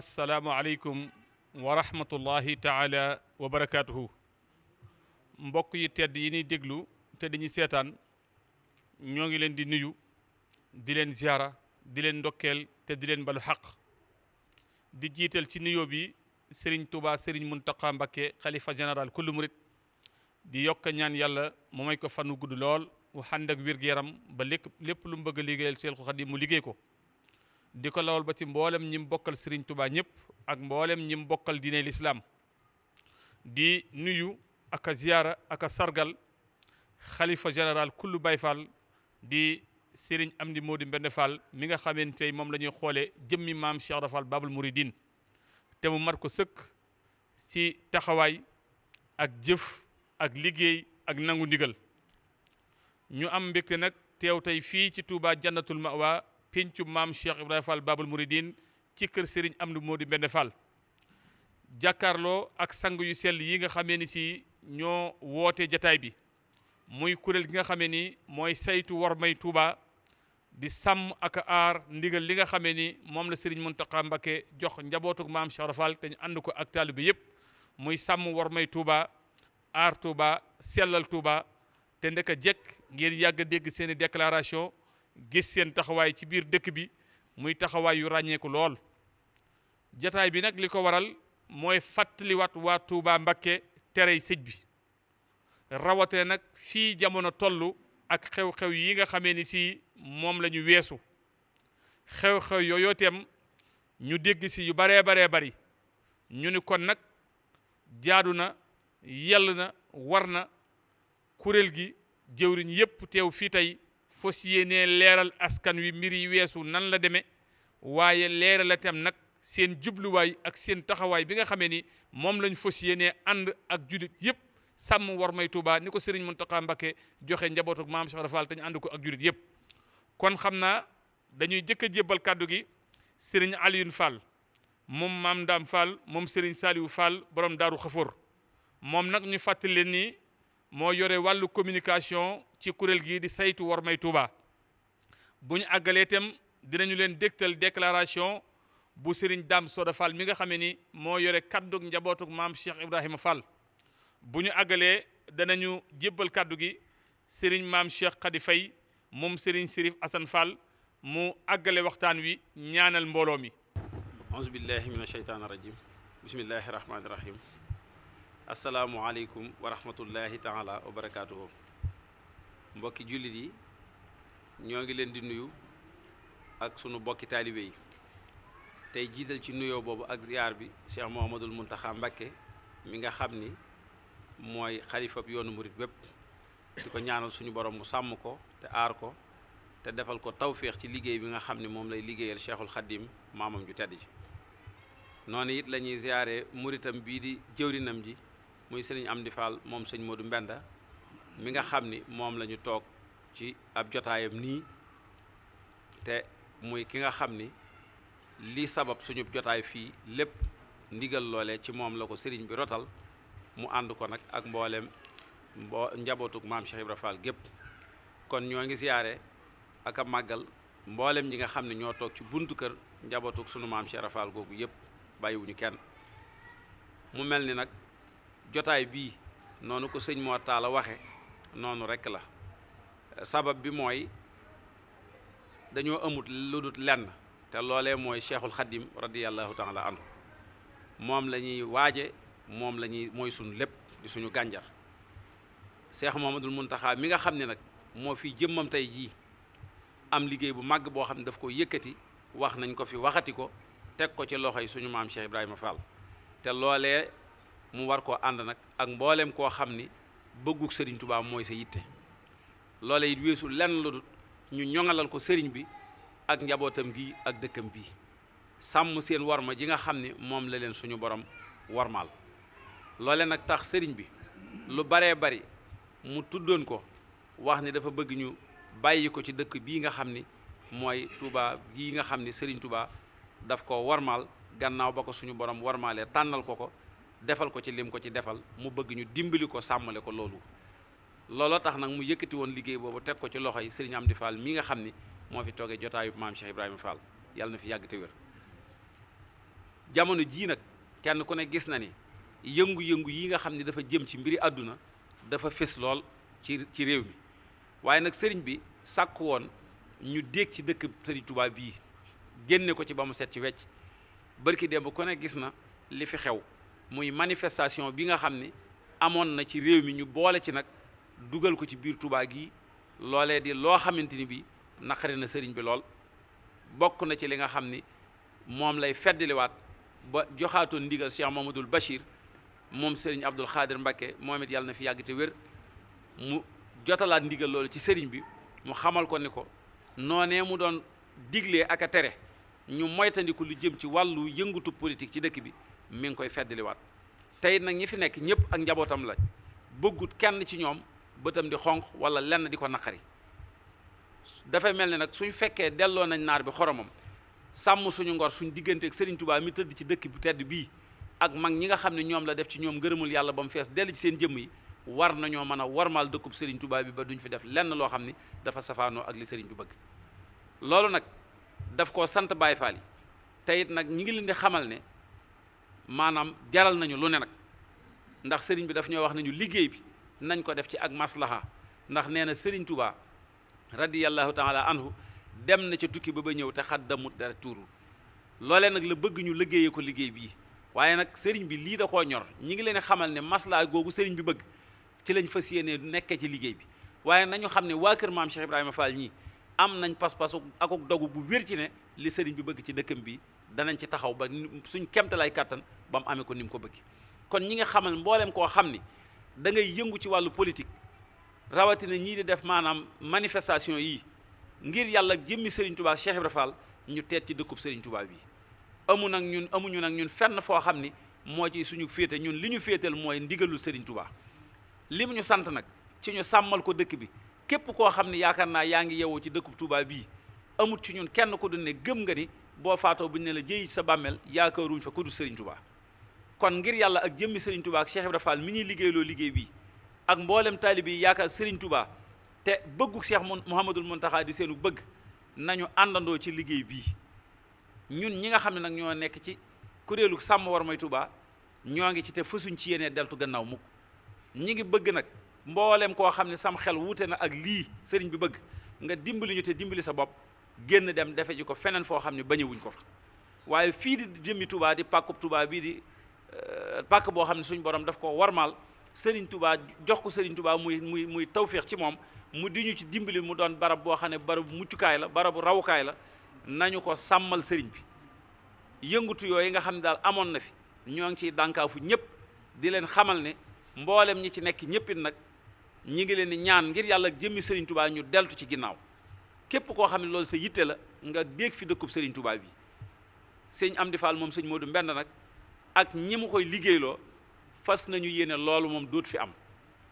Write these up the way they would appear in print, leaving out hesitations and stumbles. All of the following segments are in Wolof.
assalaamu aleykum wa rahmatullahi taala wa barakaatuhu. mbokk yi tedd yi ñuy déglu te dañuy seetaan ñoo ngi leen di nuyu di leen ziara di leen ndokkeel te di leen balu xaq di jiital ci nuyoo bi Serigne Touba Serigne Mountakha Mbacké xalifa général kullu murit di yokk ñaan yàlla mu may ko fanu gudd lool wu ànd ak wér-gu-yaram ba lépp lu mu bëgg a liggéeyal Seexul Xadiim mu liggéey ko di ko lawal ba ci mboolem ñi mu bokkal Serigne Touba ñëpp ak mboolem ñi mu bokkal diine l'islam di nuyu ak a ziyaara ak a sargal xalifa général kullu Baye Fall di Serigne Amdi Modou Mbende Fall mi nga xamante tey moom la ñuy xoolee jëmmi maam Cheikh Ibra Fall Babul Mouridine te mu mat ko sëkk ci taxawaay ak jëf ak liggéey ak nangu ndigal ñu am mbégte nag teew tey fii ci Touba Jannatul Mawa péncu maam Cheikh Ibrahima Fall Babul Mouridine ci kër Serigne Amdi Modou Mbende Fall jàkkaarloo ak sang yu sell yi nga xamee ni si ñoo woote jataay bi muy kuréel gi nga xamee ni mooy saytu war may Touba di sàmm ak aar ndigal li nga xamee ni moom la Serigne Mountakha Mbacké jox njabootug maam Cheikh Ibra Fall te ñu ànd ko ak taalibe yëpp muy sàmm war may Touba aar Touba sellal Touba te ndeka jekk ngeen yàgg a dégg seen i déclaration gis seen taxawaay ci biir dëkk bi muy taxawaay yu ràññeeku lool. jataay bi nag li ko waral mooy fàttaliwaat waa Touba Mbacké terey sëj bi rawatee nag fii jamono toll ak xew-xew yi nga xamee ni si moom la ñu weesu xew-xew yooyu itam ñu dégg si yu baree bari ñu ni kon nag jaadu na yell na war na kuréel gi jëwriñ yépp teew fii tey fas yéenee leeral askan wi mbir yi weesu nan la demee waaye leeral itam nag seen jubluwaay ak seen taxawaay bi nga xamee ni moom lañ fas yéenee ànd ak julit yépp sàmm war may Touba ni ko Serigne Mountakha Mbacké joxe njabootu maam Cheikh Ibra Fall te ñu ànd ko ak julit yépp kon xam naa dañuy jëkk a jébbal kàddu gi Serigne Alioune Fall moom maam Ndam Fall moom Serigne Saliou Fall borom Daaru Xafoor moom nag ñu fàttali leen ni moo yore wàllu communication ci kuréel gii di saytu war may Touba bu ñu àggalee itam dinañu leen dégtal déclaration bu Serigne Dame Soda Fall mi nga xamee ni moo yore kaddug njabootug maam Cheikh Ibrahima Fall bu ñu àggalee danañu jébbal kaddu gi Serigne maam Cheikh Khady Faye moom Serigne Sirif Assane Fall mu àggale waxtaan wi ñaanal mbooloo mi. auzu billahi min asheytaani rajim bismillahi rahmaani rahim asalaamualeykum wa rahmatullahi taala wa barakaatuhu. mbokki jullit yi ñoo ngi leen di nuyu ak sunu bokki taalibe yi tey jiital ci nuyoo boobu ak ziyaar bi Cheikh Mouhamadoul Mountakha Mbacké mi nga xam ni mooy xalifab yoonu murit bépp di ko ñaanal suñu borom mu sàmm ko te aar ko te defal ko tawféex ci liggéey bi nga xam ne moom lay liggéeyal Cheikhul Khadim maamam ju tedd ji noonu it la ñuy ziyaare muritam bii di jëwrinam ji muy sëriñ Amdi Fall moom sëñ Modou Mbenda mi nga xam ni moom la ñu toog ci ab jotaayam nii te muy ki nga xam ni li sabab suñu jotaay fii lépp ndigal loole ci moom la ko sëriñ bi rotal mu ànd ko nag ak mboolem njabootuk maam Cheikh Ibra Fall gépp kon ñoo ngi siyaare ak a màggal mboolem ñi nga xam ne ñoo toog ci buntu kër njabootuk sunu maam Cheikh Ibra Fall googu yépp bàyyiwuñu kenn mu mel ni nag jotaay bii noonu ko sëñ Mor Talla waxe noonu rekk la sabab bi mooy dañoo amut lu dul lenn te loolee mooy Cheikhul Khadim radiyallahu taala anhu moom la ñuy waaje moom la ñuy mooy suñu lépp di suñu gànjar Cheikh Mouhamadoul Mountakha mi nga xam ne nag moo fi jëmmam tey jii am liggéey bu màgg boo xam ne daf ko yëkkati wax nañ ko fi waxati ko teg ko ci loxo yi suñu maam Cheikh Ibrahima Fall te loolee mu war koo ànd nag ak mbooleem koo xam ni bëggug Serigne Touba mooy sa yitte loole it weesu lenn lu dul ñu ñoŋalal ko Serigne bi ak njabootam gi ak dëkkam bii sàmm seen warma ji nga xam ni moom la leen suñu borom warmaal loole nag tax sëriñ bi lu baree bari mu tuddoon ko wax ni dafa bëgg ñu bàyyi ko ci dëkk bii nga xam ni mooy Touba gii nga xam ni Serigne Touba daf ko warmaal gannaaw ba ko suñu borom warmaalee tànnal ko defal ko ci lim ko ci defal mu bëgg ñu dimbali ko sàmmale ko looloo tax nag mu yëkkati woon liggéey boobu teg ko ci loxo yi Serigne Amdi Fall mi nga xam ni moo fi toogee jotaayu maam Cheikh Ibrahima Fall yàlla na fi yàgg te wér jamono jii nag kenn ku ne gis na ni yëngu-yëngu yi nga xam ne dafa jëm ci mbiri àdduna dafa fés lool ci réew mi waaye nag sëriñ bi sàkk woon ñu dégg ci dëkk sëriñ Touba bii génne ko ci ba mu set ci wecc barki démb ku ne gis na li fi xew muy manifestation bi nga xam ni amoon na ci réew mi ñu boole ci nag dugal ko ci biir Touba gi loolee di loo xamante ni bi naqari na sëriñ bi lool bokk na ci li nga xam ni moom lay feddaliwaat ba joxaatoon ndigal Cheikh Mamadul Bachir moom sëriñ Abdul Xaadir Mbakke moom it yàlla na fi yàgg te wér mu jotalaat ndigal loolu ci sëriñ bi mu xamal ko ni ko noonee mu doon diglee ak a tere ñu moytandiku lu jëm ci wàllu yëngutu politique ci dëkk bi mi ngi koy feddaliwaat tey nag ñi fi nekk ñëpp ak njabootam la bëggut kenn ci ñoom bëtam di xonq wala lenn di ko naqari dafay mel ne nag suñ fekkee delloo nañ naar bi xoromam sàmm suñu ngor suñ digganteeg Serigne Touba mi tëdd ci dëkk bu tedd bii ak mag ñi nga xam ne ñoom la def ci ñoom ngërëmul yàlla ba mu fees dell ci seen jëmm yi war nañoo mën a warmaal dëkkub Serigne Touba bi ba duñ fi def lenn loo xam ni dafa safaanoo ak li Serigne bi bëgg loolu nag daf koo sant Baye Fall yi te it nag ñi ngi leen di xamal ne maanaam jaral nañu lu ne nag ndax Serigne bi daf ñoo wax nañu liggéey bi nañ ko def ci ak maslaha ndax nee na Serigne Touba radiyallahu taala anhu dem na ca tukki ba ñëw te xaddamut dara tuuru loolee nag la bëgg ñu liggéeyee ko liggéey bii waaye nag sëriñ bi lii da koo ñor ñi ngi leen xamal ne maslaa googu sëriñ bi bëgg ci lañ fas yéenee nekkee ci liggéey bi waaye nañu xam ne waa kër maam Cheikh Ibrahima Fall ñii am nañ pas-pasu akuk dogu bu wér ci ne li sëriñ bi bëgg ci dëkkam bi danañ ci taxaw ba suñ kemtalay kàttan ba mu amee ko ni mu ko bëgg kon ñi nga xamal mboolem koo xam ni da ngay yëngu ci wàllu politique rawatina ñii di def maanaam manifestation yii ngir yàlla jëmmi Serigne Touba Cheikh Ibrahima Fall ñu teet ci dëkkub Serigne Touba bi amuñu nag ñun fenn foo xam ni moo ci suñu féete ñun li ñu féetal mooy ndigalul Serigne Touba li mu ñu sant nag ci ñu sàmmal ko dëkk bi képp koo xam ni yaakaar naa yaa ngi yewwu ci dëkkub Touba bii amut ci ñun kenn ku dul ne gëm nga ni boo faatoo buñ ne la jëyi sa bàmmeel yaakaaruñ fa ku dul Serigne Touba kon ngir yàlla ak jëmmi Serigne Touba ak Cheikh Ibrahima Fall mi ñuy liggéeyloo liggéey bii ak mboolem taalibe yi yaakaar Serigne Touba te bëggu Cheikh Mouhamadul Mountakha di seenu bëgg nañu àndandoo ci liggéey bii ñun ñi nga xam ne nag ñoo nekk ci kuréelu sàmm war may Touba ñoo ngi ci te fësuñ ci yéenee deltu gannaaw mukk ñi ngi bëgg nag mboolem koo xam ne sam xel wuute na ak lii sëriñ bi bëgg nga dimbali ñu te dimbali sa bopp génn dem defe ji ko feneen foo xam ne bañewuñ ko fa waaye fii di jëmmi Touba di pàkkub Touba bii di pàkk boo xam ne suñ borom daf ko warmaal Serigne Touba jox ko Serigne Touba muy tawféex ci moom mu di ñu ci dimbali mu doon barab boo xam ne barabu muccukaay la barabu rawukaay la nañu ko sàmmal sëriñ bi yëngutu yooyu nga xam ne daal amoon na fi ñoo ngi ciy dànkaafu ñëpp di leen xamal ne mboolem ñi ci nekk ñëpp it nag ñi ngi leen di ñaan ngir yàlla jëmmi Serigne Touba ñu deltu ci ginnaaw képp koo xam ne loolu sa yitte la nga dégg fi dëkkub Serigne Touba bi sëñ Amdi Fall moom sëñ Modou Mbend nag ak ñi mu koy liggéeyloo fas nañu yéene loolu moom dootu fi am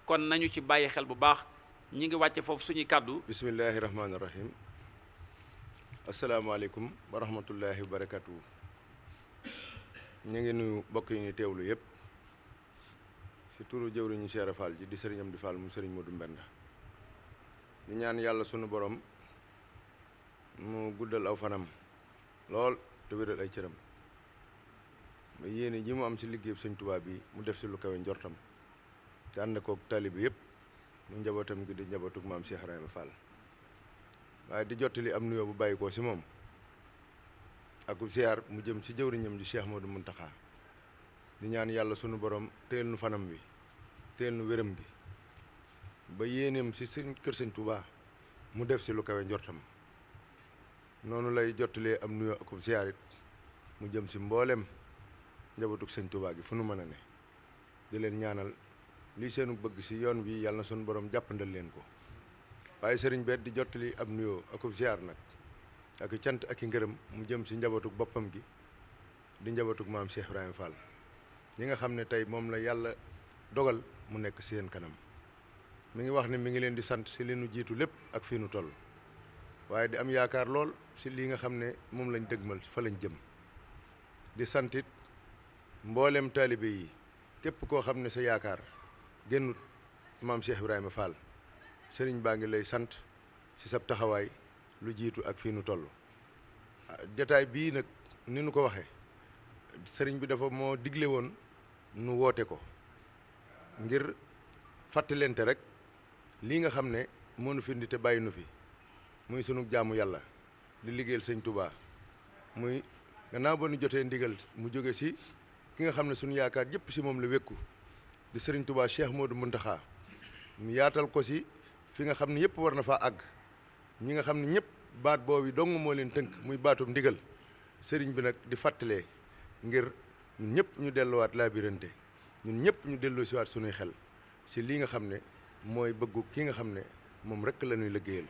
kon nañu ci bàyyi xel bu baax ñi ngi wàcce foofu suñuy kàddu bismillahi rahmaani rahim asalaamaaleykum wa rahmatullahi wa barakatuh ñu ngi nuyu mbokk yi ñu teewlu yëpp si turu jëwriñu Cheikh Fall ji di sëriñ Amdi Fall mu sëriñ Modou Mbend di ñaan yàlla sunu borom mu guddal aw fanam lool te wéral ay cëram ba yéene ji mu am si liggéeyub sëñ Tuubaa bi mu def si lu kawe njortam te ànd koog taalibe yëpp mu njabootam gi di njabootug maam Cheikh Ibrahima Fall waaye di jottali am nuyoo bu bàyyi ko si moom ak ziar mu jëm si jëwriñam di Cheikh Modou Mountakha di ñaan yàlla sunu borom téyel nu fanam bi téyel nu wéram bi ba yéeneem si seen kër sëñ Tuubaa mu def si lu kawe njortam noonu lay jottalee am nuyoo ak ziar it mu jëm si mboolem njabootug sëñ Tuubaa gi fu nu mën a ne di leen ñaanal lii seenu bëgg si yoon wi yàlla na sunu borom jàppandal leen ko waaye sëriñ bet di jottali ab nuyoo akub ziar nag ak cant ak i ngërëm mu jëm si njabootug boppam gi di njabootug maam Cheikh Ibrahima Fall ñi nga xam ne tey moom la yàlla dogal mu nekk si seen kanam mi ngi wax ne mi ngi leen di sant si li nu jiitu lépp ak fii nu toll waaye di am yaakaar lool si lii nga xam ne moom lañ dëgmal fa lañ jëm di santit mboolem taalibe yi képp koo xam ne sa yaakaar génnut maam Cheikh Ibrahima Fall sëriñ baa ngi lay sant si sab taxawaay lu jiitu ak fii nu toll jataay bii nag ni nu ko waxee sëriñ bi dafa moo digle woon nu woote ko ngir fàttalente rek lii nga xam ne moo nu fi indi te bàyyi nu fi muy sunu jaamu yàlla di liggéeyal sëñ Touba muy gannaaw ba nu jotee ndigal mu jóge si ki nga xam ne sunu yaakaar yëpp si moom la wékku di sëriñ Touba Cheikh Modou Mountakha mu yaatal ko si fi nga xam ne yëpp war na faa àgg ñi nga xam ne ñëpp baat boobu dong moo leen tënk muy baatum ndigal sëriñ bi nag di fàttalee ngir ñun ñëpp ñu delluwaat laabirante ñun ñëpp ñu delloo siwaat sunuy xel si lii nga xam ne mooy bëggu ki nga xam ne moom rek la ñuy liggéeyal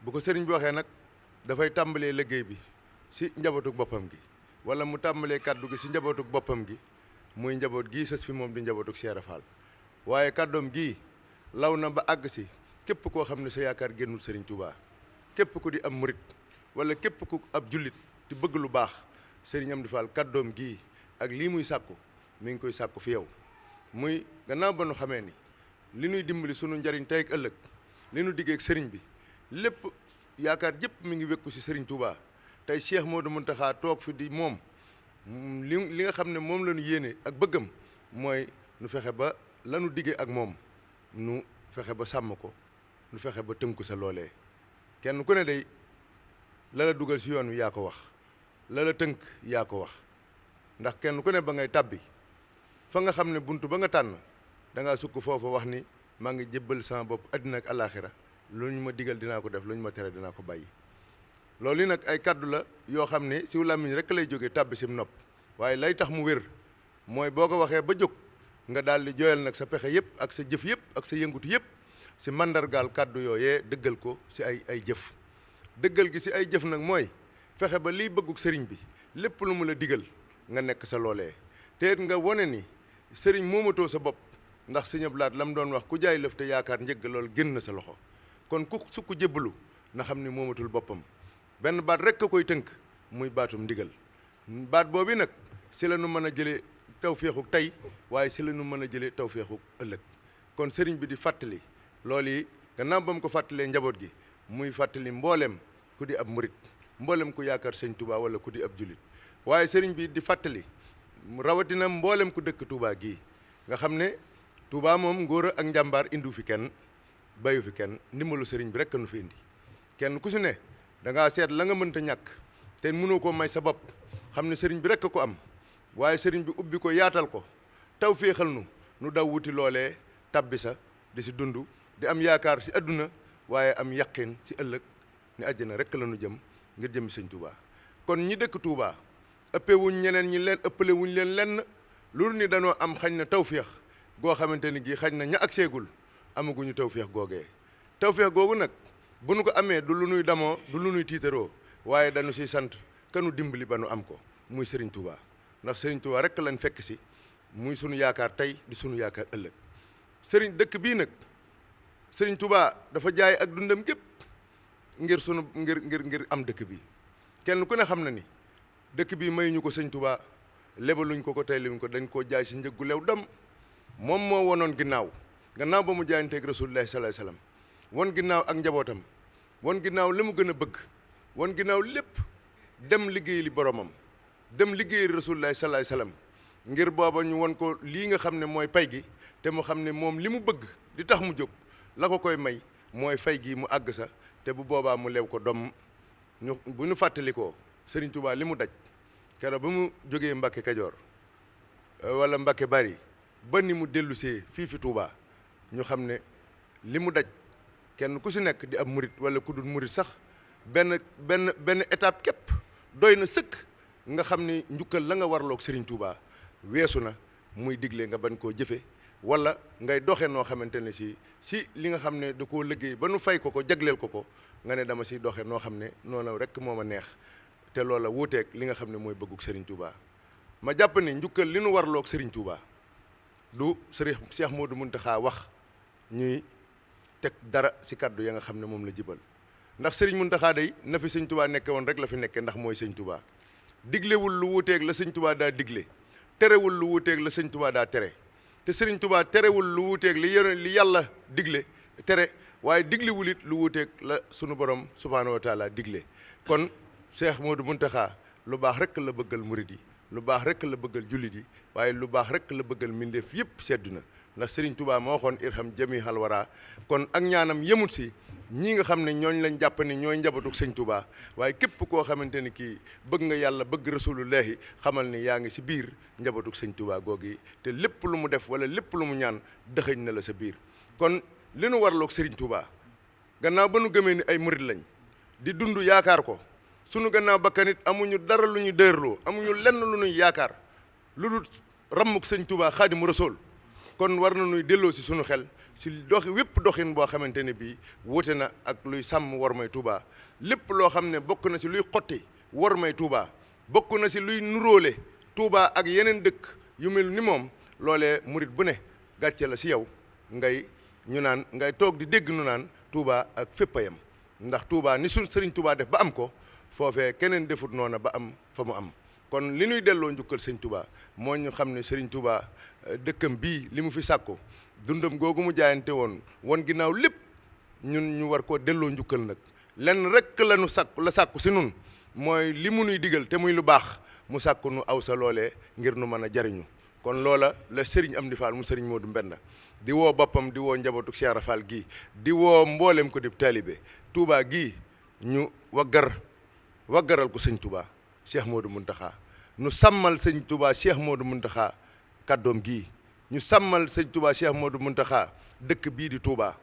bu ko sëriñ bi waxee nag dafay tàmbalee liggéey bi si njabootuk boppam gi wala mu tàmbalee kàddu gi si njabootuk boppam gi muy njaboot gii sës fi moom di njabootuk Cheikh Ibra Fall waaye kàddoom gii law na ba àgg si képp koo xam ne sa yaakaar génnul sëriñ Touba képp ku di am murit wala képp ku ab jullit di bëgg lu baax sëriñ Amdi Fall kàddoom gii ak lii muy sàkku mi ngi koy sàkku fi yow muy gannaaw ba nu xamee ni li nuy dimbali sunu njariñ tey ak ëllëg li nu diggee ak sëriñ bi lépp yaakaar jëpp mi ngi wékku si sëriñ Touba tey Cheikh Modou Mountakha toog fi di moom li nga xam ne moom la ñu yéene ak bëggam mooy nu fexe ba la nu diggee ak moom nu fexe ba sàmm ko nu fexe ba tënku sa loolee kenn ku ne day la la dugal si yoon wi yaa ko wax la la tënk yaa ko wax ndax kenn ku ne ba ngay tàbbi fa nga xam ne buntu ba nga tànn da ngaa sukk foofa wax ni maa ngi jébbal sama bopp àddina ak alaaxira lu ñu ma digal dinaa ko def lu ñu ma tere dinaa ko bàyyi loolu yi nag ay kàddu la yoo xam ne siw làmmiñ rek lay jógee tàbbi sim nopp waaye lay tax mu wér mooy boo ko waxee ba jóg nga daal di jooyal nag sa pexe yëpp ak sa jëf yëpp ak sa yëngutu yëpp si mandargaal kàddu yooyee dëggal ko si ay jëf dëggal gi si ay jëf nag mooy fexe ba liy bëgguk sëriñ bi lépp lu mu la digal nga nekk sa loolee te it nga wone ni sëriñ moomatoo sa bopp ndax Sëñ Abdu Lahat la mu doon wax ku jaay lëf te yaakaar njëgg loolu génn na sa loxo kon ku sukk jébbalu na xam ni moomatul boppam benn baat rek a koy tënk muy baatum ndigal baat boobu nag si la nu mën a jëlee tawféexuk tey waaye si la nu mën a jëlee tawféexuk ëllëg kon sëriñ bi di fàttali loolu yi gannaaw ba mu ko fàttalee njaboot gi muy fàttali mboolem ku di ab murit mboolem ku yaakaar sëñ Touba wala ku di ab julit waaye sëriñ bi di fàttali rawatina mboolem ku dëkk Touba gii nga xam ne Touba moom ngóor ak njàmbaar indiwu fi kenn bayu fi kenn ndimbalu sëriñ bi rek nu fi indi kenn ku si ne da ngaa seet la nga mënta ñàkk te mënoo koo may sa bopp xam ne sëriñ bi rek a ko am waaye sëriñ bi ubbi ko yaatal ko taw féexal nu daw wuti loolee tabbi sa di si dund di am yaakaar si adduna waaye am yaqin si ëllëg ni àjjana rek la nu jëm ngir jëmi sëñ Touba kon ñi dëkk Touba ëppee wuñ ñeneen ñi leen ëppale wuñ leen lenn loolu ni danoo am xañ na tawféex goo xamante ni gii xañ na ña ak seegul amaguñu tawféex googee tawféex googu nag bu nu ko amee du lu nuy damoo du lu nuy tiitaroo waaye dañu siy sant kanu dimbali ba nu am ko muy Serigne Touba ndax Serigne Touba rek lañ fekk si muy sunu yaakaar tey di sunu yaakaar ëllëg Serigne dëkk bii nag Serigne Touba dafa jaay ak dundam gépp ngir sunu ngir am dëkk bi kenn ku ne xam na ni dëkk bi mayuñu ko Sëñ Touba lebaluñ ko tey luñ ko dañ koo jaay si njëggu lew dam moom moo wonoon ginnaaw ba mu jaayanteeg Rasulullahi sallallahu alayhi wasallam won ginnaaw ak njabootam won ginnaaw li mu gën a bëgg won ginnaaw lépp dem liggéey li boromam dem liggéey Rasulullahi sallallahu alayhi wasallam ngir booba ñu won ko lii nga xam ne mooy pay gi te mu xam ne moom li mu bëgg di tax mu jóg la ko koy may mooy fay gi mu àgg sa te bu boobaa mu lew ko dom bu ñu fàttalikoo Serigne Touba li mu daj keroog ba mu jógee Mbacke Kajoor wala Mbacke Bari ba ni mu dellusee fii fi Touba ñu xam ne li mu daj kenn ku si nekk di ab murit wala ku dul murit sax benn étape képp doy na sëkk nga xam ni njukkal la nga warloog Serigne Touba weesu na muy digle nga bañ koo jëfe wala ngay doxe noo xamante ne si li nga xam ne da koo liggéey ba nu fay ko jagleel ko nga ne dama si doxe noo xam ne noonu rek moo ma neex te loola wuuteeg li nga xam ne mooy bëggug Serigne Touba ma jàpp ne njukkal li nu warloog Serigne Touba du Serigne Cheikh Modou Mountakha wax ñuy teg dara si kaddu ya nga xam ne moom la jibal ndax Serigne Mountakha day na fi Sëñ Touba nekke woon rek la fi nekke ndax mooy Sëñ Touba diglewul lu wuuteeg la Sëñ Touba daa digle terewul lu wuuteeg la Sëñ Touba daa tere te Serigne Touba terewul lu wuuteeg li yàlla digle tere waaye diglewul it lu wuuteeg la sunu borom subhaanahu wa taala digle kon Cheikh Modou Mountakha lu baax rek la bëggal murid yi lu baax rek la bëggal jullit yi waaye lu baax rek la bëggal mbindeef yëpp seddu na ndax Serigne Touba moo waxoon irham jami halwara kon ak ñaanam yemut si ñii nga xam ne ñooñ lañ jàpp ne ñooy njabatuk Sëñ Touba waaye képp koo xamante ni kii bëgg nga yàlla bëgg rasulullahi xamal ni yaa ngi si biir njabatuk Sëñ Touba googi te lépp lu mu def wala lépp lu mu ñaan dëxëñ na la sa biir kon li nu warloog Serigne Touba gannaaw ba nu gëmee ni ay murit lañ di dund yaakaar ko sunu gannaaw bakkanit amuñu dara lu ñu dërloo amuñu lenn lu ñuy yaakaar lu dul rammuk Sëñ Touba Xaadimu Rasuul kon war na nuy delloo si sunu xel si doxi wépp doxin boo xamante ne bii wute na ak luy sàmm war may Touba lépp loo xam ne bokk na si luy xotti war may Touba bokk na si luy nuróole Touba ak yeneen dëkk yu mel ni moom loolee murit bu ne gàcce la si yow ngay toog di dégg nu naan Touba ak fépp a yem ndax Touba ni suñ Sëriñ Touba def ba am ko foofee keneen defut noona ba am fa mu am kon li ñuy delloo njukkal Sëñ Touba moo ñu xam ne Sëriñ Touba dëkkam bii li mu fi sàkku dundam googu mu jaayante woon ginnaaw lépp ñun ñu war koo delloo njukkal nag lenn rek la sàkku si nun mooy li mu nuy digal te muy lu baax mu sàkku nu aw sa loolee ngir nu mën a jariñu kon loola la Serigne Amdi Fall mu Serigne Modou Mbenda di woo boppam di woo njabootu Cheikh Rafal gii di woo mboolem ko di taalibe Touba gii ñu waggaral ko Sëñ Touba Cheikh Modou Mountakha nu sàmmal Sëñ Touba Cheikh Modou Mountakha kàddoom gii ñu sàmmal Sëñ Touba Cheikh Modou Mountakha dëkk bii di Touba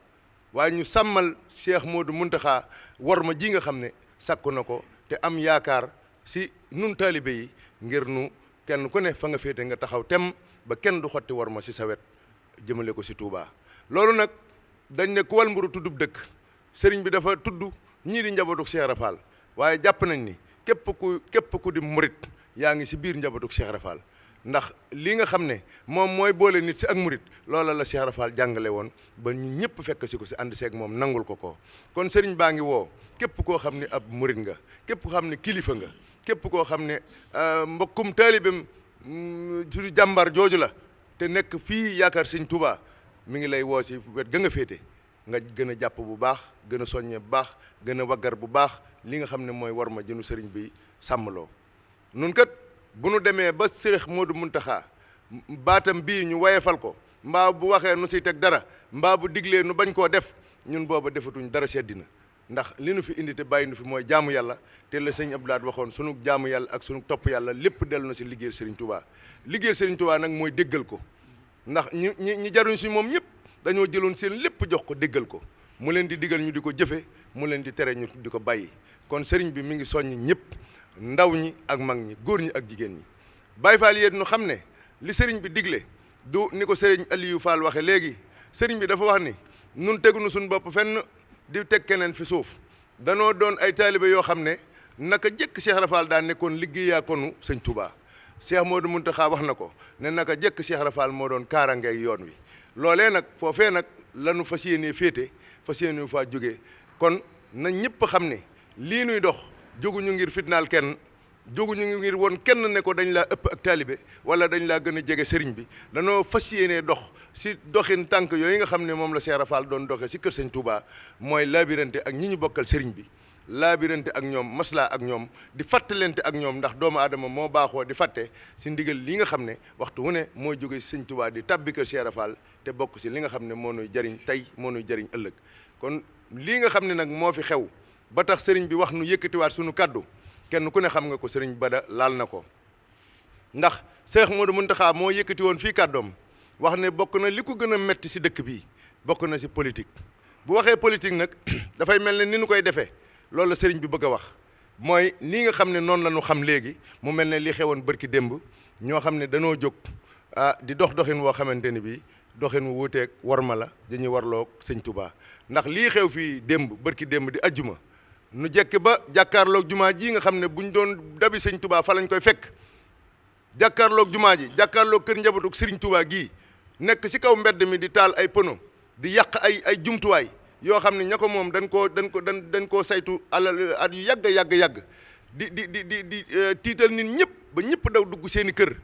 waaye ñu sàmmal Cheikh Modou Mountakha war ma ji nga xam ne sàkku na ko te am yaakaar si nun taalibe yi ngir nu kenn ku ne fa nga féete nga taxaw tem ba kenn du xotti war ma si sa wet jëmale ko si Touba loolu nag dañ ne ku wal mburu tuddub dëkk sëriñ bi dafa tudd ñii di njabootu Cheikh Rafal waaye jàpp nañ ni képp ku di murit yaa ngi si biir njabootu Cheikh Rafal ndax lii nga xam ne moom mooy boole nit si ak murit loola la Cheikh Rafal jàngale woon ba ñu ñëpp fekk si ko si ànd seeg moom nangul ko kon sëriñ baa ngi woo képp koo xam ne ab murit nga képp koo xam ne kilifa nga képp koo xam ne mbokkum taalibem suñu jàmbar jooju la te nekk fii yaakaar Sëñ Touba mi ngi lay woo si wet ga nga féete nga gën a jàpp bu baax gën a soññe bu baax gën a waggar bu baax li nga xam ne mooy war ma jënu sëriñ bi sàmmloo nun kat bu nu demee ba Seex Moodu Muntaxa baatam bii ñu wayefal ko mbaa bu waxee nu siy teg dara mbaa bu diglee nu bañ koo def ñun booba defatuñ dara seddina ndax li nu fi indi te bàyyi nu fi mooy jaamu yàlla te la sëñ Abdou Lahad waxoon sunu jaamu yàlla ak sunu topp yàlla lépp dellu na si liggéeyal Serigne Touba liggéeyal Serigne Touba nag mooy déggal ko ndax ñi jaruñ si moom ñëpp dañoo jëloon seen lépp jox ko déggal ko mu leen di digal ñu di ko jëfe mu leen di tere ñu di ko bàyyi kon Serigne bi mi ngi soññ ñëpp ndaw ñi ak mag ñi góor ñi ak jigéen ñi Baye Fall yéen ñu xam ne li Serigne bi digle du ni ko Serigne Aliou Fall waxe léegi Serigne bi dafa wax ni nun tegunu suñu bopp fenn di teg keneen fi suuf danoo doon ay taalibe yoo xam ne naka jëkk Cheikh Rafal daa nekkoon liggéeyaa konu Sëñ Touba Cheikh Modou Mountakha wax na ko ne naka jëkk Cheikh Rafal moo doon kaarangay yoon wi loolee nag foofee nag lanu fas yéenee féete fas yéenee faa jógee kon na ñëpp xam ne lii nuy dox jóguñu ngir fitnaal kenn jóguñu ngir woon kenn ne ko dañ laa ëpp ak taalibe wala dañ laa gën a jege sëriñ bi danoo fas yéenee dox si doxin tànk yooyu nga xam ne moom la Cheikh Rafal doon doxee si kër Sëñ Touba mooy laabirante ak ñi ñu bokkal sëriñ bi laabirante ak ñoom maslaa ak ñoom di fàttalente ak ñoom ndax doomu aadama moo baaxoo di fàtte si ndigal li nga xam ne waxtu wu ne mooy jóge si Sëñ Touba di tàbbi kër Cheikh Rafal te bokk si li nga xam ne moo nuy jariñ tey moo nuy jariñ ëllëg kon lii nga xam ne nag moo fi xew ba tax sëriñ bi wax nu yëkkatiwaat suñu kaddu kenn ku ne xam nga ko sëriñ Bada laal na ko ndax Cheikh Modou Mountakha moo yëkkati woon fii kàddoom wax ne bokk na li ko gën a metti si dëkk bii bokk na si politique bu waxee politique nag dafay mel ne ni nu koy defee loolu la sëriñ bi bëgg a wax mooy nii nga xam ne noonu la ñu xam léegi mu mel ne li xewoon bërki démb ñoo xam ne danoo jóg di doxin woo xamante ni bii doxin wu wuuteeg war ma la dañuy warloo Sëñ Touba ndax lii xew fii démb bërki démb di ajjuma nu jekk ba jàkkaarloog jumaa ji nga xam ne buñ doon dabi Sëñ Touba fa lañ koy fekk jàkkaarloog jumaa ji jàkkaarloog kër njabootu Sëriñ Touba gii nekk si kaw mbedd mi di taal ay pono di yàq ay jumtuwaay yoo xam ne ña ko moom dañ koo saytu alal at yu yàgg di tiital nit ñëpp ba ñëpp daw dugg seeni kër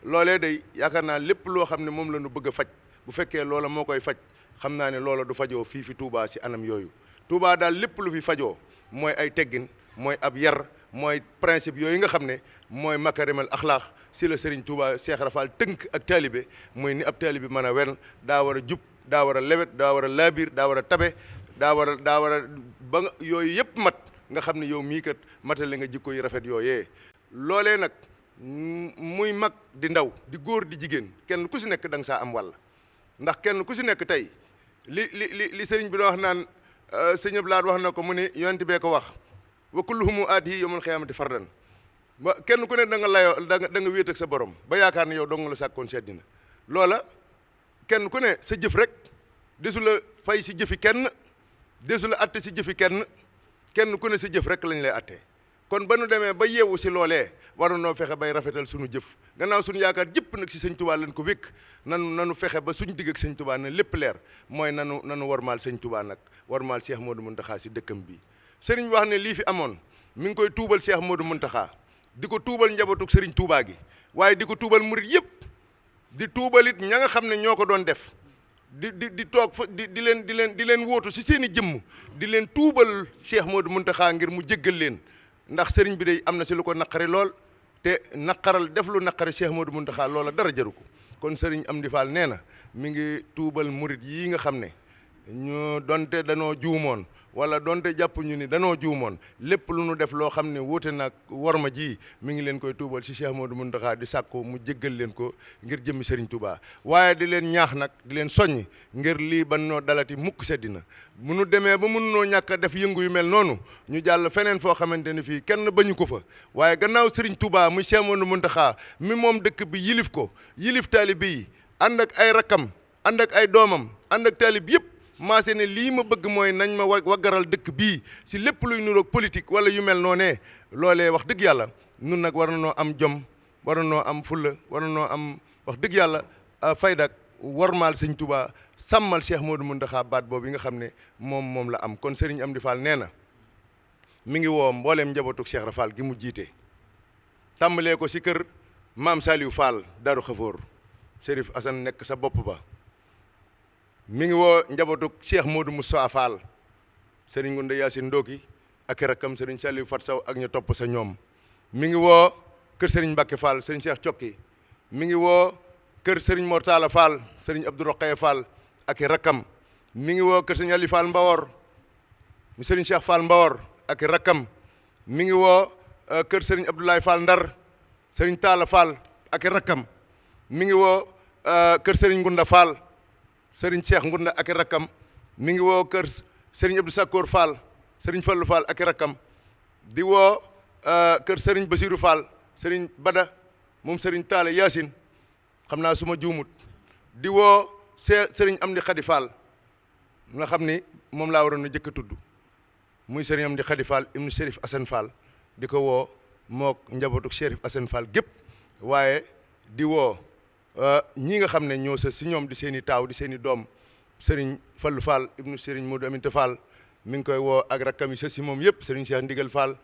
loolee day yaakaar naa lépp loo xam ne moom la ñu bëgg a faj bu fekkee loola moo koy faj xam naa ne loola du fajoo fii fi Touba si anam yooyu Touba daal lépp lu fi fajoo mooy ay teggin mooy ab yar mooy principe yooyu nga xam ne mooy makarimal axlaax si la Serigne Touba Cheikh Rafal tënk ak taalibe mooy ni ab taalibe mën a wen daa war a jub daa war a lewet daa war a laabiir daa war a tabe daa war a ba nga yooyu yëpp mat nga xam ne yow mii kat matale nga jikko yu rafet yooyee loolee nag muy mag di ndaw di góor di jigéen kenn ku si nekk da nga saa am wàll ndax kenn ku si nekk tey li sëriñ bi doon wax naan sëñ Abdou Lahad wax na ko mu ne yonent bee ko wax wa kulluhumu aatihi yawmal xiyaamati fardan ba kenn ku ne da nga layoo da nga wéet ak sa borom ba yaakaar ne yow dong la sàkkoon si àddina loola kenn ku ne sa jëf rek desu la fay si jëfi kenn desu la atte si jëfi kenn ku ne sa jëf rek lañ lay attee kon ba nu demee ba yeewu si loolee waroon noo fexe bay rafetal suñu jëf gannaaw suñu yaakaar jëpp nag si sëñ Touba lañ ko wékk nanu fexe ba suñu digg ak sëñ Touba na lépp leer mooy nanu warmaal sëñ Touba nag warmaal Cheikh Modou Mountakha si dëkkam bii sëriñ wax ne lii fi amoon mi ngi koy tuubal Cheikh Modou Mountakha di ko tuubal njabootug sëriñ Touba gi waaye di ko tuubal murit yëpp di tuubalit ña nga xam ne ñoo ko doon def di toog fa di leen wóotu si seen i jëmm di leen tuubal Cheikh Modou Mountakha ngir mu jéggal leen ndax sëriñ bi day am na si lu ko naqari lool te naqaral def lu naqari Cheikh Modou Mountakha loola dara jaru ko kon sëriñ Amdi Fall nee na mi ngi tuubal murit yii nga xam ne ñu donte danoo juumoon wala donte jàpp ñu ni danoo juumoon lépp lu nu def loo xam ne wuute nag worma ji mi ngi leen koy tuubal ci Cheikh Modou Mountakha di sàkko mu jéggal leen ko ngir jëmmi Serigne Touba waaye di leen ñaax nag di leen soññ ngir lii ban noo dalati mukk seddina bu nu demee ba mun noo ñàkk a def yëngu yu mel noonu ñu jàll feneen foo xamante ni fii kenn bañu ko fa waaye gannaaw Serigne Touba muy Cheikh Modou Mountakha mi moom dëkk bi yilif ko yilif taalibe yi ànd ak ay rakkam ànd ak ay doomam ànd ak taalib yëpp maase ne lii ma bëgg mooy nañ ma waggaral dëkk bii si lépp luy nuroog politique wala yu mel noonee loolee wax dëgg yàlla nun nag war na noo am jom war na noo am fulla war na noo am wax dëgg yàlla faydak warmaal sëñ Touba sàmmal Cheikh Modou Mountakha baat boobu yi nga xam ne moom la am kon Serigne Amdi Fall nee na mi ngi woo mbooleem njabootu Cheikh Rafal gi mu jiite tàmbalee ko si kër maam Saliou Fall Darou Khafour Chérif Assane nekk sa bopp ba mi ngi woo njabootu Cheikh Modou Moussa Fall Serigne Ngounda Yacine Ndoki ak rakkam Serigne Saliou Fat Saw ak ñu topp sa ñoom mi ngi woo kër Serigne Mbacke Fall Serigne Cheikh Cokki mi ngi woo kër Serigne Mortala Fall Serigne Abdou Rokhaya Fall ak rakkam mi ngi woo kër Serigne Ali Fall Mbawor mi Serigne Cheikh Fall Mbawor ak rakkam mi ngi woo kër Serigne Abdoulaye Fall Ndar Serigne Talla Fall ak rakkam mi ngi woo kër Serigne Ngounda Fall Serigne Cheikh Ngounda ak rakkam mi ngi woo kër Serigne Abdou Sakkoor Fall Serigne Fallou Fall ak rakkam di woo kër Serigne Basirou Fall Serigne Bada moom Serigne Talla Yacine xam naa suma juumut di woo Serigne Amdi Khady Fall nga xam ni moom laa waroon a jëkk a tudd muy Serigne Amdi Khady Fall ibnu Chérif Assane Fall di ko woo mook njabootu Chérif Assane Fall gépp waaye di woo ñii nga xam ne ñoo sa si ñoom di seen i taaw di seen i doom Serigne Fallou Fall ibnu Serigne Modou Aminta Fall mi ngi koy woo ak rakkam yi sa si moom yëpp Serigne Cheikh Ndigal Fall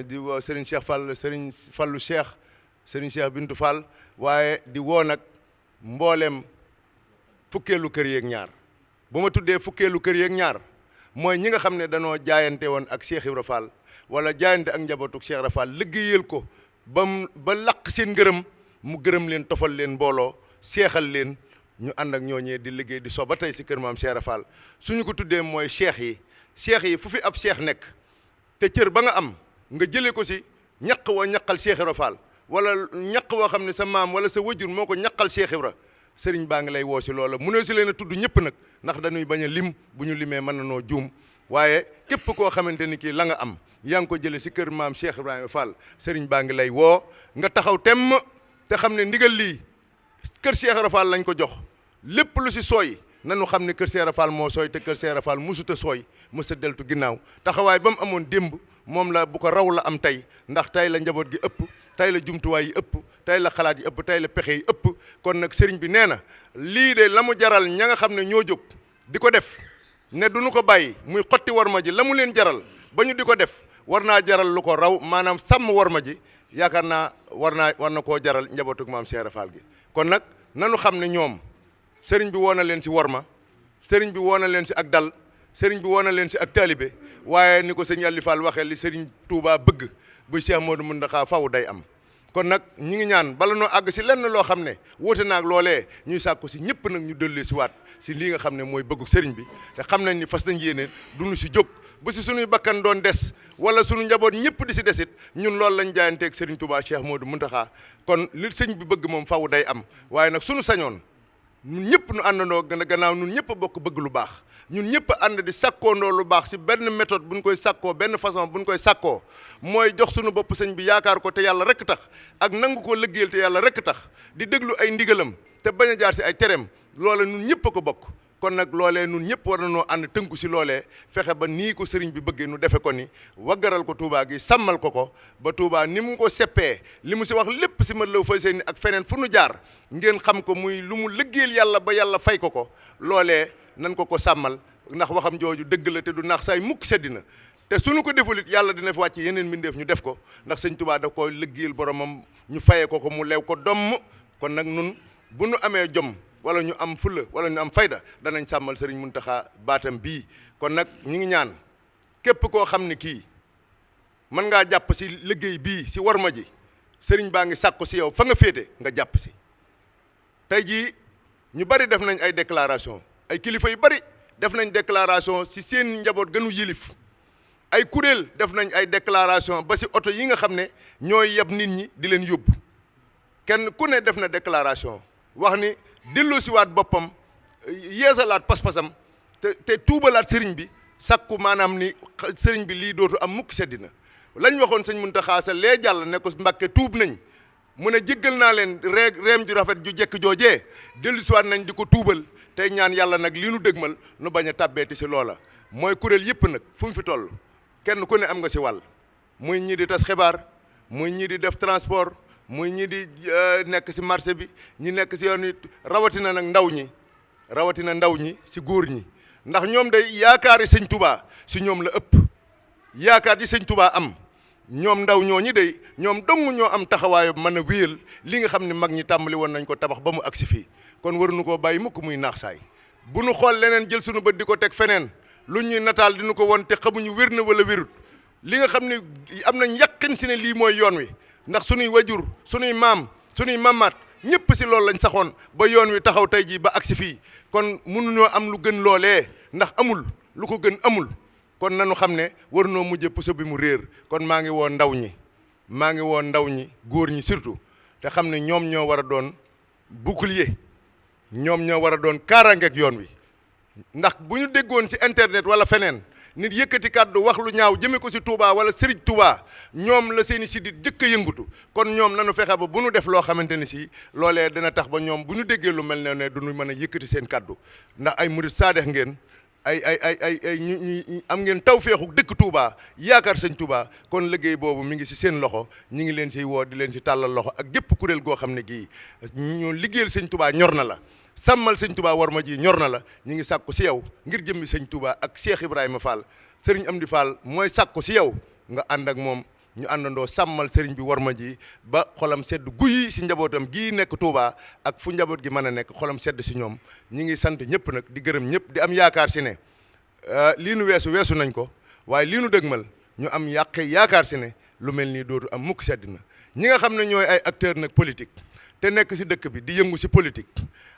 di woo Serigne Cheikh Fall Serigne Fallou Cheikh Serigne Cheikh Bintou Fall waaye di woo nag mbooleem fukkeelu kër yeeg ñaar bu ma tuddee fukkeelu kër yeeg ñaar mooy ñi nga xam ne danoo jaayante woon ak Cheikh Ibra Fall wala jaayante ak njabootu Cheikh Ibra Fall liggéeyal ko ba laq seen ngërëm mu gërëm leen tofal leen mbooloo seexal leen ñu ànd ak ñooñee di liggéey di so ba tey si kër maam Cheikh Ibra Fall suñu ko tuddee mooy cheikh yi fu fi ab cheikh nekk te cër ba nga am nga jëlee ko si ñaq woo ñaqal Cheikh Ibra Fall wala ñaq woo xam ne sa maam wala sa wajur moo ko ñaqal Cheikh Ibra sëriñ baa ngi lay woo si loola mu ne si leen a tudd ñëpp nag ndax dañuy bañ a lim bu ñu limee mën na noo juum waaye képp koo xamante ni kii la nga am yaa ngi ko jëlee si kër maam Cheikh Ibrahima Fall sëriñ baa ngi lay woo nga taxaw temm te xam ne ndigal lii kër Cheikh Ibra Fall lañ ko jox lépp lu si sooy nanu xam ne kër Cheikh Ibra Fall moo sooy te kër Cheikh Ibra Fall musuta sooy mësa deltu ginnaaw taxawaay ba mu amoon démb moom la bu ko raw la am tey ndax tey la njaboot gi ëpp tey la jumtuwaay yi ëpp tey la xalaat yi ëpp tey la pexe yi ëpp kon nag sëriñ bi nee na lii de la mu jaral ña nga xam ne ñoo jóg di ko def ne du ñu ko bàyyi muy xotti warma ji la mu leen jaral ba ñu di ko def war naa jaral lu ko raw maanaam sàmm warma ji yaakaar naa war na koo jaral njabootug maam Cheikh Ibra Fall gi kon nag nanu xam ne ñoom sëriñ bi woo na leen si warma sëriñ bi woo na leen si ak dal sëriñ bi woo na leen si ak taalibe waaye ni ko sëñ Aliou Fall waxee li sëriñ Touba bëgg bu Cheikh Modou Mountakha faw day am kon nag ñi ngi ñaan bala noo àgg si lenn loo xam ne wóote naag loolee ñuy sàkku si ñëpp nag ñu dellee si waat si lii nga xam ne mooy bëggu sëriñ bi te xam nañ ni fas nañ yéene duñu si jóg ba si suñuy bakkan doon des wala suñu njaboot ñëpp di si desit ñun loolu lañ jaayanteeg Sëriñ Touba Cheikh Modou Mountakha kon li sëñ bi bëgg moom faw day am waaye nag suñu sañoon ñun ñëpp nu àndandoo gannaaw ñun ñëpp a bokk bëgg lu baax ñun ñëpp a ànd di sàkkoondoo lu baax si benn méthode buñ koy sàkkoo benn façon buñ koy sàkkoo mooy jox suñu bopp sëñ bi yaakaar ko te yàlla rek tax ak nangu ko liggéeyal te yàlla rek tax di déglu ay ndigalam te bañ a jaar si ay tereem loola ñun ñëpp a ko bokk kon nag loolee ñun ñëpp war nañoo ànd tënku si loolee fexe ba nii ko sëriñ bi bëggee nu defe ko ni waggaral ko Touba gi sàmmal ko ba Touba ni mu ko seppee li mu si wax lépp si mat law fay seen ak feneen fu nu jaar ngeen xam ko muy lu mu liggéeyal yàlla ba yàlla fay ko loolee nan ko sàmmal ndax waxam jooju dëgg la te du naax saay mukk seddina te suñu ko defulit yàlla dina fi wàcc yeneen mbindeef ñu def ko ndax sëñ Touba daf ko liggéeyal boromam ñu fayee ko mu lew ko domm kon nag nun bu nu amee jom wala ñu am fulla wala ñu am fayda danañ sàmmal sëriñ Mountakha baatam bii kon nag ñi ngi ñaan képp koo xam ne kii mën ngaa jàpp si liggéey bii si warma ji sëriñ baa ngi sàkku si yow fa nga féete nga jàpp si tey jii ñu bari def nañ ay déclaration ay kilifa yu bari def nañ déclaration si seen njaboot gënu yilif ay kuréel def nañ ay déclaration ba si oto yi nga xam ne ñooy yeb nit ñi di leen yóbbu kenn ku ne def na déclaration wax ni delloo si waat boppam yeesalaat pas-pasam te tuubalaat sëriñ bi sakku maanaam ni sëriñ bi lii dootu am mukk seddina lañ waxoon sëñ Mountakha sa lee jàll ne ko Mbàkke tuub nañ mu ne jéggal naa leen reem ju rafet ju jekk joojee dellu si waat nañ di ko tuubal tey ñaan yàlla nag lii nu dëgmal nu bañ a tàbbeeti si loola mooy kuréel yëpp nag fu mu fi toll kenn ku ne am nga si wàll muy ñii di tas xibaar muy ñii di def transport muy ñii di nekk si marché bi ñi nekk si yoon wi rawatina nag ndaw ñi si góor ñi ndax ñoom day yaakaari sëñ Touba si ñoom la ëpp yaakaar yi sëñ Touba am ñoom ndaw ñooñi day ñoom dong ñoo am taxawaayu mën a wéyal li nga xam ne mag ñi tàmbali woon nañ ko tabax ba mu agsi fii kon waruñu koo bàyyi mukk muy naax saay bu nu xool leneen jël suñu bët di ko teg feneen lu ñuy nataal di nu ko won te xamuñu wér na wala wérut li nga xam ne am nañ yàqin si ne lii mooy yoon wi ndax suñuy wajur suñuy maam suñuy mamaat ñëpp si loolu lañ saxoon ba yoon wi taxaw tey jii ba agsi fii kon mënuñoo am lu gën loolee ndax amul lu ko gën amul kon nanu xam ne war noo mujjee puso bi mu réer kon maa ngi woo ndaw ñi góor ñi surtout te xam ne ñoom ñoo war a doon bouclier ñoom ñoo war a doon kaaraangeeg yoon wi ndax bu ñu déggoon ci internet wala feneen nit yëkkati kàddu wax lu ñaaw jëme ko ci Touba wala Serigne Touba ñoom la seeni sidit jëkk a yëngutu kon ñoom nanu fexe ba bu ñu def loo xamante ni si loolee dina tax ba ñoom bu ñu déggee lu mel ne du ñu mën a yëkkati seen kàddu ndax ay murid saadex ngeen ay ñu am ngeen tawfeexu dëkk Touba yaakaar sëñ Touba kon liggéey boobu mi ngi ci seen loxo ñi ngi leen ci woo di leen ci tàllal loxo ak gépp kuréel goo xam ne gii ñu liggéeyal sëñ Touba ñor na la sàmmal sëñ Touba war ma ji ñor na la ñu ngi sàkku si yow ngir jëmmi sëñ Touba ak Cheikh Ibrahima Fall sëriñ Amdi Fall mooy sàkku si yow nga ànd ak moom ñu àndandoo sàmmal sëriñ bi war ma ji ba xolam sedd guyi si njabootam gii nekk Touba ak fu njaboot gi mën a nekk xolam sedd si ñoom ñi ngi sant ñëpp nag di gërëm ñëpp di am yaakaar si ne lii nu weesu nañ ko waaye lii nu dëgmal ñu am yaakaar si ne lu mel nii dootu am mukk sedd na ñi nga xam ne ñooy ay acteur nag politique te nekk si dëkk bi di yëngu si politique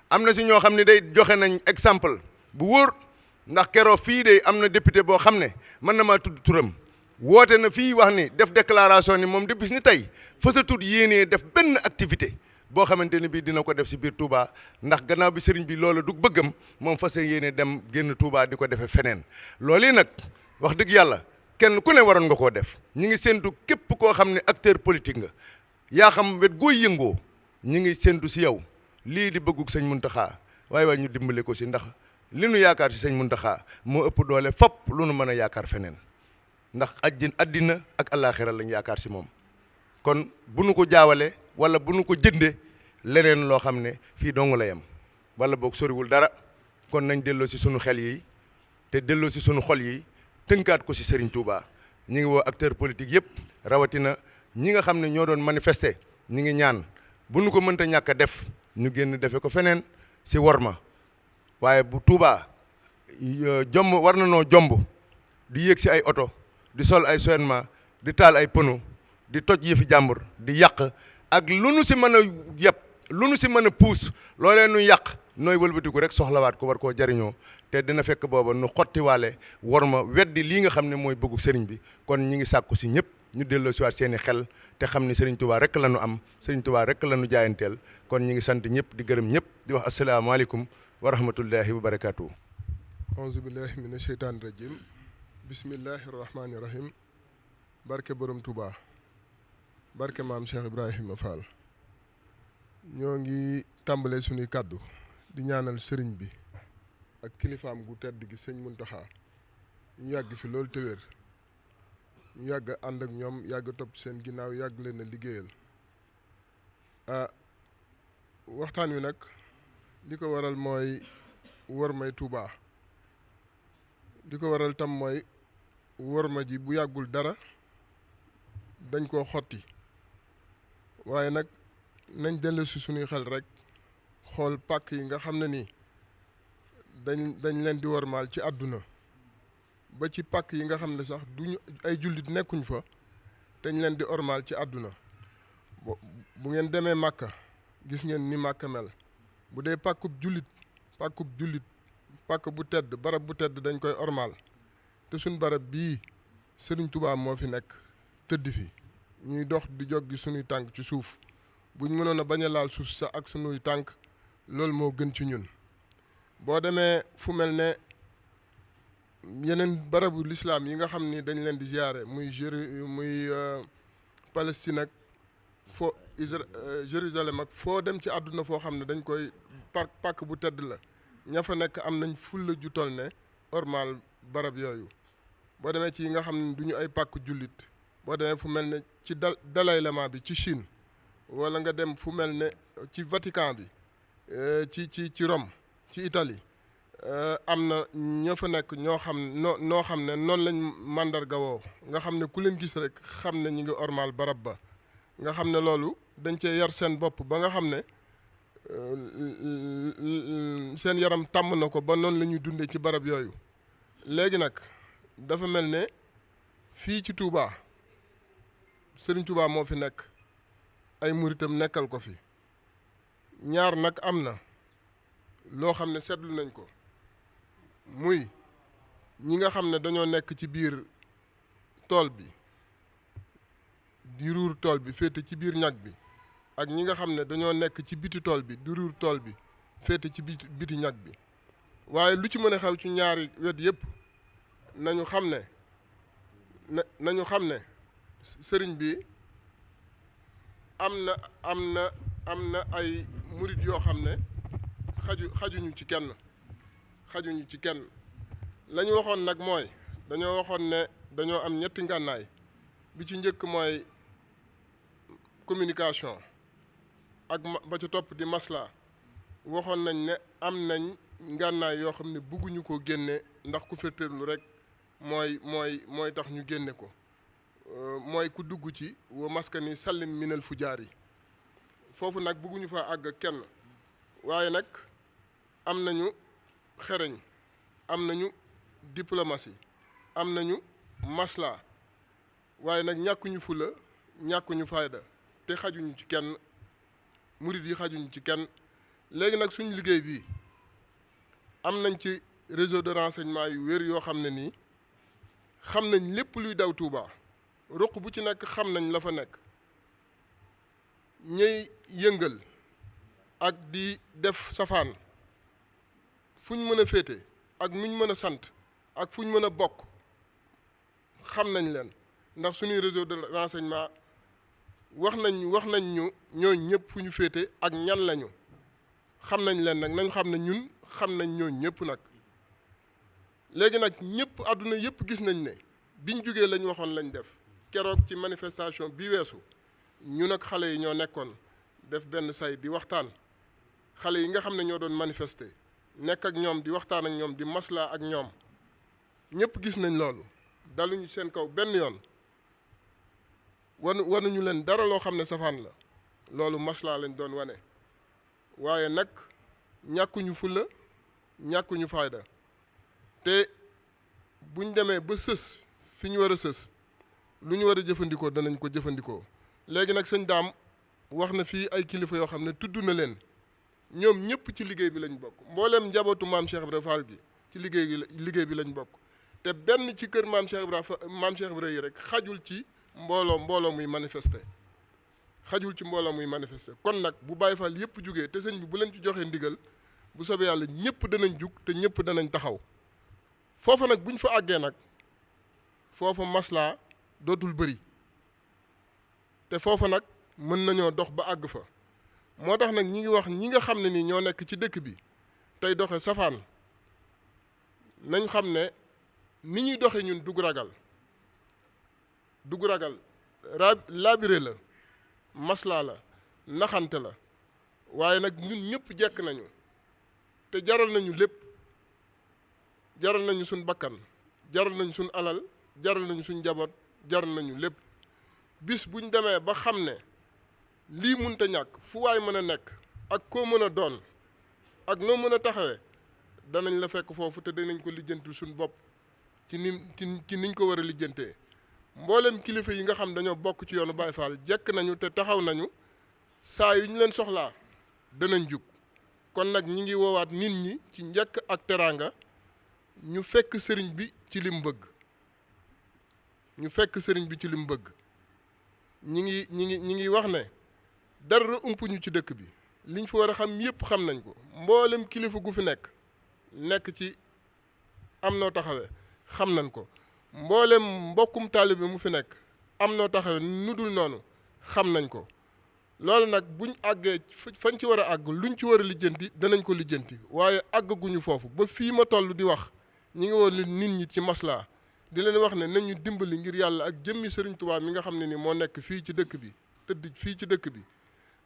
am na si ñoo xam ne day joxe nañ exemple bu wóor ndax keroo fii de am na député boo xam ne mën na maa tudd turam woote na fii wax ni def déclaration ni moom de bis ni tey fa sa tudd yéenee def benn activité boo xamante ni bii dina ko def si biir Touba ndax gannaaw bi sëriñ bi loola du bëggam moom fa sa yéenee dem génn Touba di ko defee feneen loolu yi nag wax dëgg yàlla kenn ku ne waroon nga koo def ñi ngi séntu képp koo xam ne acteur politique nga yaa xam wet gooy yëngoo ñi ngi séntu si yow lii di bëggug sëñ Mountakha waaye ñu dimbale ko si ndax li nu yaakaar si sëñ Mountakha moo ëpp doole fop lu nu mën a yaakaar feneen ndax addina ak àllaaxira lañ yaakaar si moom kon bu nu ko jaawale wala bu nu ko jënde leneen loo xam ne fii dong la yem wala boog soriwul dara kon nañ delloo si sunu xel yi te delloo si sunu xol yi tënkaat ko si Serigne Touba ñi ngi woo acteur politique yëpp rawatina ñi nga xam ne ñoo doon manifester ñi ngi ñaan bu nu ko mënta ñàkk a def ñu génn defe ko feneen si worma waaye bu Touba jomb war na noo jomb di yéeg si ay oto di sol ay soennement di taal ay pneu di toj yëfi jàmbur di yàq ak lu nu si mën a yëpp lu nu si mën a puus loolee nu yàq nooy wëlbatiku rek soxlawaat ko war koo jariñoo te dina fekk booba nu xottiwaale war ma weddi lii nga xam ne mooy bëggu sëriñ bi kon ñi ngi sàkku si ñëpp ñu delloo siwaat seeni xel te xam ne sëriñ Tuubaa rek la nu am sëriñ Tuubaa rek la nu jaayanteel kon ñi ngi sant ñëpp di gërëm ñëpp di wax asalaamaaleykum wa rahmatullahi wa barakaatu. auzu billahi mina sheytaani rajim bismillahi rahmaani rahim barke borom Touba barke maam Cheikh Ibrahima Fall ñoo ngi tàmbalee suñuy kàddu di ñaanal sëriñ bi ak kilifaam gu tedd gi sëñ Muntaxa ñu yàgg fi loolu te wér ñu yàgg ànd ak ñoom yàgg topp seen ginnaaw yàgg leen a liggéeyal waxtaan wi nag li ko waral mooy wormay Touba li ko waral tam mooy worma ji bu yàggul dara dañ koo xotti waaye nag nañ dellu si suñuy xel rek xool pàkk yi nga xam ne nii dañ leen di wormaal ci àdduna ba ci pàkk yi nga xam ne sax duñu ay jullit nekkuñ fa dañ leen di ormaal ci àdduna bu ngeen demee Màkka gis ngeen ni Màkka mel bu dee pàkk bu tedd barab bu tedd dañ koy ormaal te suñ barab bii Sëriñ Tuubaa moo fi nekk tëdd fi ñuy dox di joggi suñuy tànk ci suuf buñ mënoon a bañ a laal suuf sax ak suñuy tànk loolu moo gën ci ñun boo demee fu mel ne yeneen barabu lislaam yi nga xam ni dañ leen di ziyaare muy Palestine ak foo Jérusalem ak foo dem ci àdduna foo xam ne dañ koy pàkk bu tedd la ña fa nekk am nañ fulla ju toll ne ormal barab yooyu boo demee ci yi nga xam ne du ñu ay pàkk jullit boo demee fu mel ne ci Dalai Lama bi ci Chine wala nga dem fu mel ne ci Vatican bi ci Rome ci Italie am na ñoo fa nekk ñoo xam ne noonu lañ màndarga woo nga xam ne ku leen gis rek xam ne ñi ngi ormal barab ba nga xam ne loolu dañ cee yar seen bopp ba nga xam ne seen yaram tàmm na ko ba noonu la ñuy dundee ci barab yooyu léegi nag dafa mel ne fii ci Touba Sëriñ Touba moo fi nekk ay muritam nekkal ko fi ñaar nag am na loo xam ne seetlu nañ ko muy ñi nga xam ne dañoo nekk ci biir tool bi di ruur tool bi féete ci biir ñag bi ak ñi nga xam ne dañoo nekk ci biti tool bi di ruur tool bi féete ci biti ñag bi waaye lu ci mën a xew ci ñaari wet yépp nañu xam ne sëriñ bi am na ay murit yoo xam ne xajuñu ci kenn la ñu waxoon nag mooy dañoo waxoon ne dañoo am ñetti ngànnaay bi ci njëkk mooy communication ak ba ca topp di masla waxoon nañ ne am nañ ngànnaay yoo xam ne bëgguñu ko génne ndax ku féeteerlu rek mooy tax ñu génne ko mooy ku dugg ci wa maskani sallim minal fujaar yi foofu nag bëgguñu fa àgg kenn waaye nag am nañu xereñ am nañu diplomatie am nañu masla waaye nag ñàkkuñu fula ñàkkuñu fayda te xajuñu ci kenn murid yi xajuñu ci kenn léegi nag suñu liggéey bii am nañ ci réseau de renseignement yu wér yoo xam ne nii xam nañ lépp luy daw Touba ruq bu ci nekk xam nañ la fa nekk ñuy yëngal ak di def safaan fuñ mën a féete ak nuñ mën a sant ak fuñ mën a bokk xam nañ leen ndax suñuy réseau de renseignement wax nañ ñu ñooñ ñëpp fu ñu féete ak ñan lañu xam nañ leen nag nañ xam ne ñun xam nañ ñooñ ñëpp nag léegi nag ñëpp àdduna yëpp gis nañ ne biñ jógee lañ waxoon lañ def keroog ci manifestation bi weesu ñu nag xale yi ñoo nekkoon def benn say di waxtaan xale yi nga xam ne ñoo doon manifester nekk ak ñoom di waxtaan ak ñoom di maslaa ak ñoom ñëpp gis nañ loolu daluñu seen kaw benn yoon wanuñu leen dara loo xam ne safaan la loolu maslaa lañ doon wane waaye nag ñàkkuñu fulla ñàkkuñu fayda te buñ demee ba sës fi ñu war a sës lu ñu war a jëfandikoo danañ ko jëfandikoo léegi nag sëñ daam wax na fii ay kilifa yoo xam ne tudd na leen ñoom ñëpp ci liggéey bi lañ bokk mboolem njabootu maam Cheikh Ibra Fall gi ci liggéey bi lañ bokk te benn ci kër maam Cheikh Ibra yi rek xajul ci mbooloo muy manifester kon nag bu Baye Fall yëpp jugee te sëñ bi bu leen ci joxee ndigal bu soobee yàlla ñëpp danañ jug te ñëpp danañ taxaw foofa nag buñ fa àggee nag foofa maslaa dootul bëri te foofa nag mën nañoo dox ba àgg fa moo tax nag ñi ngi wax ñi nga xam ne ni ñoo nekk ci dëkk bi tey doxe safaan nañ xam ne ni ñuy doxe ñun dugg ragal laabire la maslaa la naxante la waaye nag ñun ñëpp jekk nañu te jaral nañu lépp jaral nañu suñ bakkan jaral nañu suñ alal jaral nañu suñ njaboot jaral nañu lépp bis buñ demee ba xam ne lii munta ñàkk fu waay mën a nekk ak koo mën a doon ak noo mën a taxawee danañ la fekk foofu te danañ ko lijjanti suñ bopp ci niñ ko war a lijjantee mboolem kilifa yi nga xam dañoo bokk ci yoonu Baye Fall jekk nañu te taxaw nañu saa yu ñu leen soxlaa danañ jug kon nag ñi ngi woowaat nit ñi ci njëkk ak teraanga ñu fekk sëriñ bi ci lim bëgg ñi ngi wax ne dara umpuñu ci dëkk bi liñ fi war a xam yépp xam nañ ko mboolem kilifa gu fi nekk ci am noo taxawee xam nañ ko mboolem mbokkum taalibe mu fi nekk am noo taxawee nu dul noonu xam nañ ko loolu nag buñ àggee fañ ci war a àgg luñ ci war a lijjanti danañ ko lijjanti waaye àggaguñu foofu ba fii ma toll di wax ñi ngi woon nit ñi ci maslaa di leen wax ne nañu dimbali ngir yàlla ak jëmmi Sëriñ Tuubaa mi nga xam ne ni moo nekk fii ci dëkk bi tëdd fii ci dëkk bi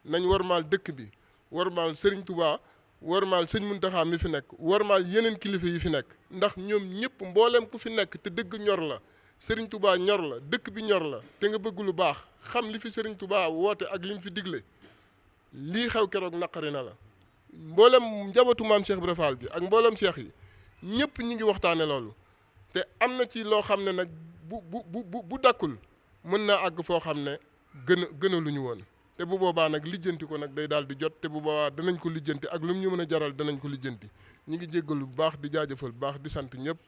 nañ warmaal dëkk bi warmaal Sëriñ Tuubaa warmaal sëñ Muntaxa mi fi nekk warmaal yeneen kilifa yi fi nekk ndax ñoom ñëpp mbooleem ku fi nekk te dëgg ñor la Sëriñ Tuubaa ñor la dëkk bi ñor la te nga bëgg lu baax xam li fi Sëriñ Tuubaa woote ak li mu fi digle lii xew keroog naqari na la mboolem njabootu maam Cheikh Ibra Fall bi ak mboolem cheikh yi ñëpp ñi ngi waxtaane loolu te am na ci loo xam ne nag bu dakkul mën naa àgg foo xam ne gën a lu ñu woon te bu boobaa nag lijjanti ko nag day daal di jot te bu boobaa danañ ko lijjanti ak lu mu ñu mën a jaral danañ ko lijjanti ñi ngi jéggalu bu baax di jaajëfal bu baax di sant ñëpp